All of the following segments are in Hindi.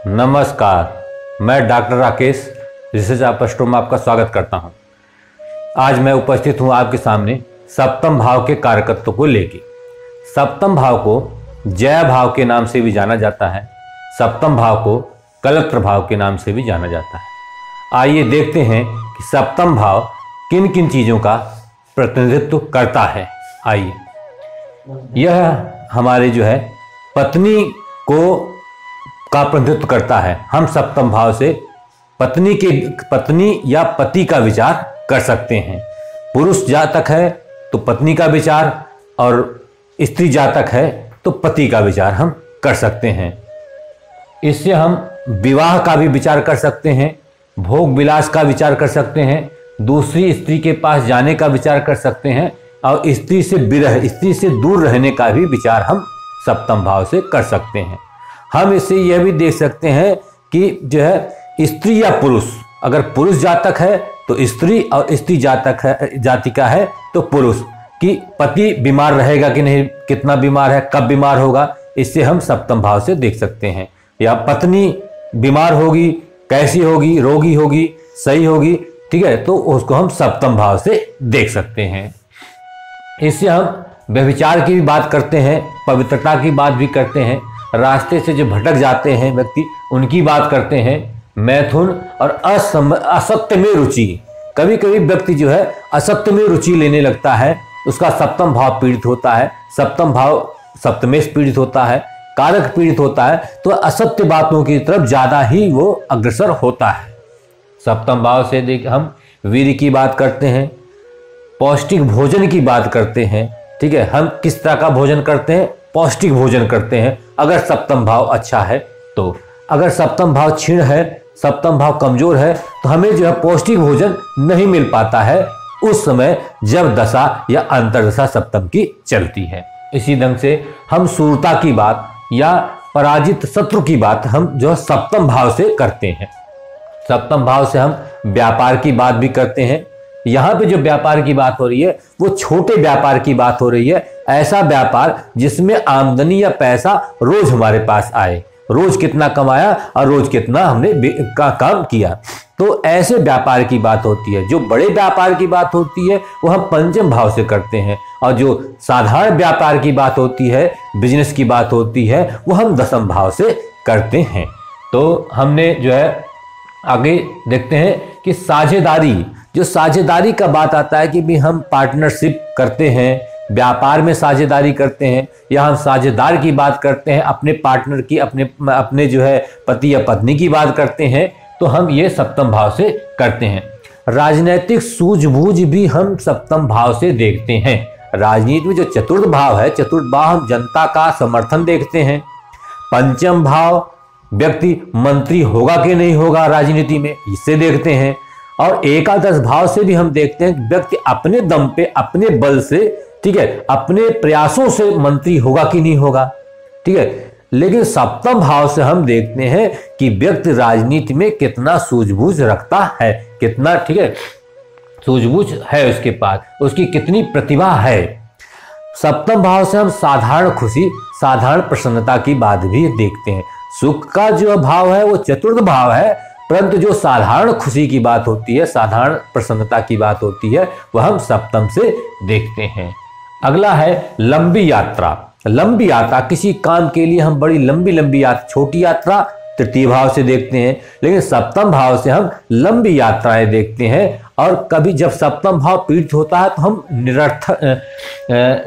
नमस्कार, मैं डॉक्टर राकेश रिसर्च एस्ट्रो में आपका स्वागत करता हूं। आज मैं उपस्थित हूं आपके सामने सप्तम भाव के कारकत्व को लेके। सप्तम भाव को जय भाव के नाम से भी जाना जाता है, सप्तम भाव को कलत्र भाव के नाम से भी जाना जाता है। आइए देखते हैं कि सप्तम भाव किन किन चीज़ों का प्रतिनिधित्व करता है। आइए, यह हमारे जो है पत्नी को का प्रतिनिधित्व करता है। हम सप्तम भाव से पत्नी या पति का विचार कर सकते हैं। पुरुष जातक है तो पत्नी का विचार, और स्त्री जातक है तो पति का विचार हम कर सकते हैं। इससे हम विवाह का भी विचार कर सकते हैं, भोग विलास का विचार कर सकते हैं, दूसरी स्त्री के पास जाने का विचार कर सकते हैं, और स्त्री से विरह, स्त्री से दूर रहने का भी विचार हम सप्तम भाव से कर सकते हैं। हम इससे यह भी देख सकते हैं कि जो है स्त्री या पुरुष, अगर पुरुष जातक है तो स्त्री, और स्त्री जातक है, जाति का है तो पुरुष, कि पति बीमार रहेगा कि नहीं, कितना बीमार है, कब बीमार होगा, इससे हम सप्तम भाव से देख सकते हैं। या पत्नी बीमार होगी, कैसी होगी, रोगी होगी, सही होगी, ठीक है, तो उसको हम सप्तम भाव से देख सकते हैं। इससे हम व्यभिचार की भी बात करते हैं, पवित्रता की बात भी करते हैं, रास्ते से जो भटक जाते हैं व्यक्ति उनकी बात करते हैं, मैथुन और असत्य में रुचि। कभी कभी व्यक्ति जो है असत्य में रुचि लेने लगता है, उसका सप्तम भाव पीड़ित होता है, सप्तम भाव सप्तमेश पीड़ित होता है, कारक पीड़ित होता है, तो असत्य बातों की तरफ ज्यादा ही वो अग्रसर होता है। सप्तम भाव से देख हम वीर्य की बात करते हैं, पौष्टिक भोजन की बात करते हैं, ठीक है, हम किस तरह का भोजन करते हैं, पौष्टिक भोजन करते हैं अगर सप्तम भाव अच्छा है तो। अगर सप्तम भाव क्षीण है, सप्तम भाव कमजोर है, तो हमें जो है पौष्टिक भोजन नहीं मिल पाता है उस समय जब दशा या अंतर्दशा सप्तम की चलती है। इसी ढंग से हम शूरता की बात या पराजित शत्रु की बात हम जो है सप्तम भाव से करते हैं। सप्तम भाव से हम व्यापार की बात भी करते हैं। यहाँ पे जो व्यापार की बात हो रही है वो छोटे व्यापार की बात हो रही है, ऐसा व्यापार जिसमें आमदनी या पैसा रोज हमारे पास आए, रोज कितना कमाया और रोज कितना हमने काम किया, तो ऐसे व्यापार की बात होती है। जो बड़े व्यापार की बात होती है वो हम पंचम भाव से करते हैं, और जो साधारण व्यापार की बात होती है, बिजनेस की बात होती है, वो हम दशम भाव से करते हैं। तो हमने जो है आगे देखते हैं कि साझेदारी, जो साझेदारी का बात आता है कि भी हम पार्टनरशिप करते हैं, व्यापार में साझेदारी करते हैं, या हम साझेदार की बात करते हैं, अपने पार्टनर की, अपने जो है पति या पत्नी की बात करते हैं, तो हम ये सप्तम भाव से करते हैं। राजनीतिक सूझबूझ भी हम सप्तम भाव से देखते हैं। राजनीति में जो चतुर्थ भाव है, चतुर्थ भाव हम जनता का समर्थन देखते हैं। पंचम भाव व्यक्ति मंत्री होगा कि नहीं होगा राजनीति में, इससे देखते हैं। और एकादश भाव से भी हम देखते हैं कि व्यक्ति अपने दम पे, अपने बल से, ठीक है, अपने प्रयासों से मंत्री होगा कि नहीं होगा, ठीक है। लेकिन सप्तम भाव से हम देखते हैं कि व्यक्ति राजनीति में कितना सूझबूझ रखता है, कितना, ठीक है, सूझबूझ है उसके पास, उसकी कितनी प्रतिभा है। सप्तम भाव से हम साधारण खुशी, साधारण प्रसन्नता की बात भी देखते हैं। सुख का जो भाव है वो चतुर्थ भाव है, परंतु जो साधारण खुशी की बात होती है, साधारण प्रसन्नता की बात होती है, वह हम सप्तम से देखते हैं। अगला है लंबी यात्रा। लंबी यात्रा, किसी काम के लिए हम बड़ी लंबी लंबी यात्रा, छोटी यात्रा तृतीय भाव से देखते हैं, लेकिन सप्तम भाव से हम लंबी यात्राएं देखते हैं। और कभी जब सप्तम भाव पीड़ित होता है तो हम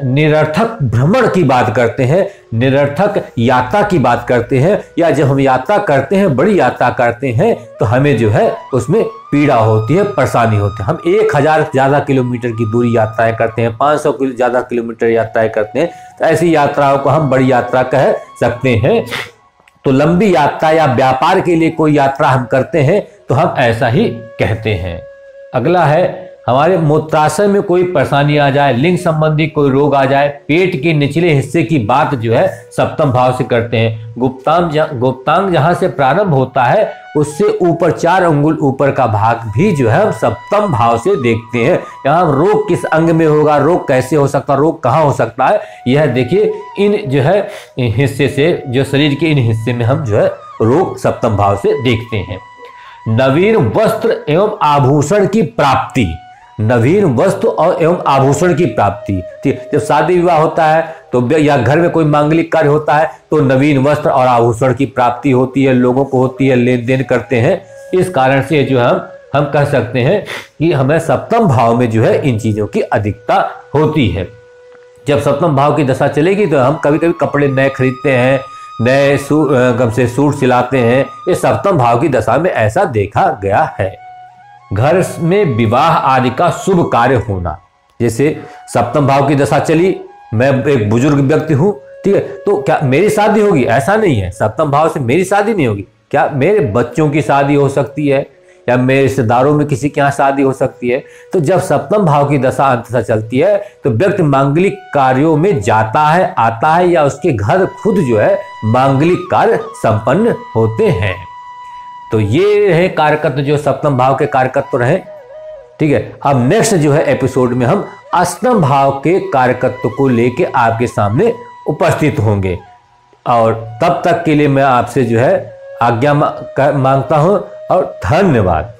निरर्थक भ्रमण की बात करते हैं, निरर्थक यात्रा की बात करते हैं, या जब हम यात्रा करते हैं, बड़ी यात्रा करते हैं, तो हमें जो है उसमें पीड़ा होती है, परेशानी होती है। हम 1000 ज़्यादा किलोमीटर की दूरी यात्राएं करते हैं, 500 ज़्यादा किलोमीटर यात्राएं करते हैं, तो ऐसी यात्राओं को हम बड़ी यात्रा कह सकते हैं। तो लंबी यात्रा या व्यापार के लिए कोई यात्रा हम करते हैं तो हम ऐसा ही कहते हैं। अगला है हमारे मूत्राशय में कोई परेशानी आ जाए, लिंग संबंधी कोई रोग आ जाए, पेट के निचले हिस्से की बात जो है सप्तम भाव से करते हैं। गुप्तांग जहां से प्रारंभ होता है उससे ऊपर 4 अंगुल ऊपर का भाग भी जो है हम सप्तम भाव से देखते हैं। यहाँ रोग किस अंग में होगा, रोग कैसे हो सकता है, रोग कहाँ हो सकता है, यह देखिए इन जो है हिस्से से, जो शरीर के इन हिस्से में हम जो है रोग सप्तम भाव से देखते हैं। नवीन वस्त्र एवं आभूषण की प्राप्ति, नवीन वस्त्र और एवं आभूषण की प्राप्ति, ठीक। जब शादी विवाह होता है तो या घर में कोई मांगलिक कार्य होता है तो नवीन वस्त्र और आभूषण की प्राप्ति होती है, लोगों को होती है, लेन देन करते हैं। इस कारण से जो हम कह सकते हैं कि हमें सप्तम भाव में जो है इन चीजों की अधिकता होती है। जब सप्तम भाव की दशा चलेगी तो हम कभी कभी कपड़े नए खरीदते हैं, नए गम से सूट सिलाते हैं, ये सप्तम भाव की दशा में ऐसा देखा गया है। घर में विवाह आदि का शुभ कार्य होना, जैसे सप्तम भाव की दशा चली, मैं एक बुजुर्ग व्यक्ति हूं, ठीक है, तो क्या मेरी शादी होगी? ऐसा नहीं है, सप्तम भाव से मेरी शादी नहीं होगी, क्या मेरे बच्चों की शादी हो सकती है या मेरे रिश्तेदारों में किसी के यहाँ शादी हो सकती है। तो जब सप्तम भाव की दशा अंततः चलती है तो व्यक्ति मांगलिक कार्यों में जाता है, आता है, या उसके घर खुद जो है मांगलिक कार्य संपन्न होते हैं। तो ये रहे कारकत्व जो सप्तम भाव के कारकत्व रहे, ठीक है। अब नेक्स्ट जो है एपिसोड में हम अष्टम भाव के कारकत्व को लेके आपके सामने उपस्थित होंगे, और तब तक के लिए मैं आपसे जो है आज्ञा मांगता हूं और धन्यवाद।